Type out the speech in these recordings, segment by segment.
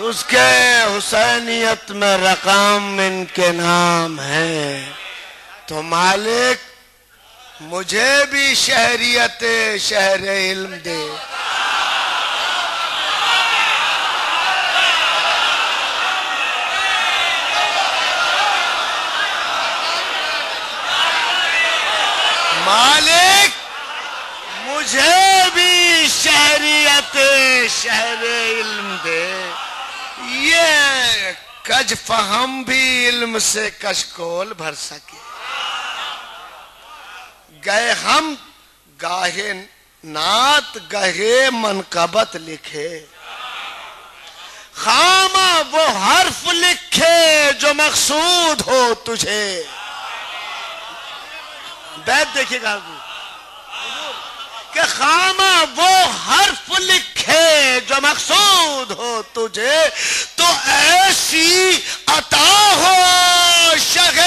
تجھ کے حسینیت میں رقم ان کے نام ہے، تو مالک مجھے بھی شہریت شہر علم دے۔ مالک مجھے بھی شہریت شہر علم دے، یہ کج فہم بھی علم سے کشکول بھر سکے۔ گئے ہم گاہے نعت گہے منقبت لکھے، خامہ وہ حرف لکھے جو مقصود ہو تجھے۔ بیت دیکھیے گا کہ خامہ وہ حرف لکھے جو مقصود ہو تجھے، تو ایسی عطا ہو شہ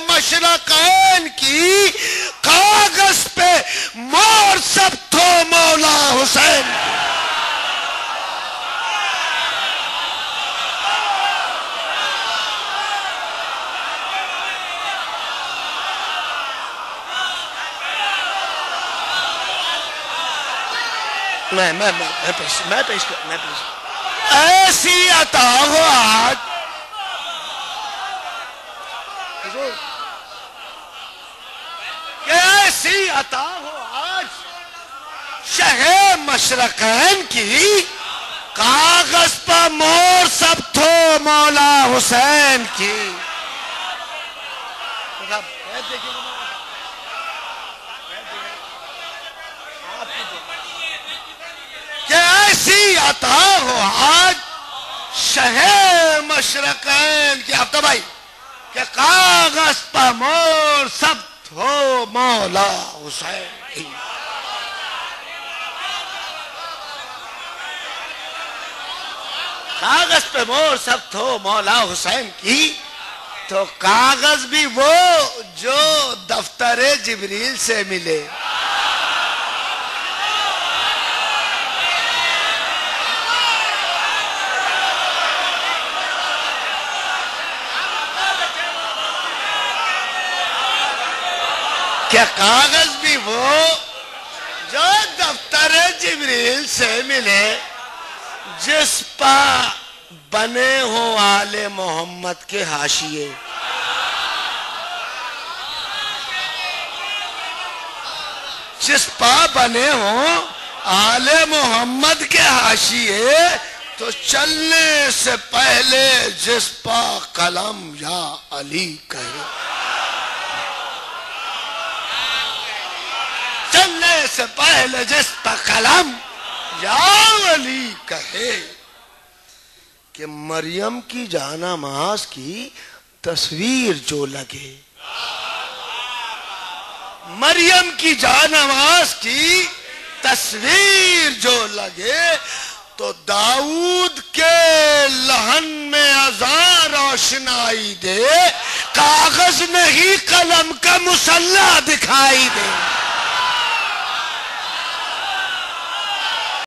مشرقین کی، کاغذ پہ مور سب تو مولا حسین۔ میں پیش ایسی عطا ہو آج ایسی عطا ہو آج شہ مشرقین کی، کاغذ پر مور سب تھو مولا حسین کی۔ کہ ایسی عطا ہو آج شہ مشرقین کی، آفتاب بھائی، کہ کاغذ پر مور سب ہو مولا حسین کی۔ کاغذ پہ مور سب ہو مولا حسین کی، تو کاغذ بھی وہ جو دفتر جبریل سے ملے۔ کیا کاغذ بھی وہ جو دفتر جبریل سے ملے، جس پر بنے ہوں آل محمد کے حاشیے۔ جس پر بنے ہوں آل محمد کے حاشیے، تو چلنے سے پہلے جس پر قلم یا علی کہے، چلنے سے پہلے جس پر قلم یا علی کہے، کہ مریم کی جانماز کی تصویر جو لگے، مریم کی جانماز کی تصویر جو لگے، تو داؤد کے لہن میں اذاں روشنائی دے، کاغذ نہیں قلم کا مسلح دکھائی دے۔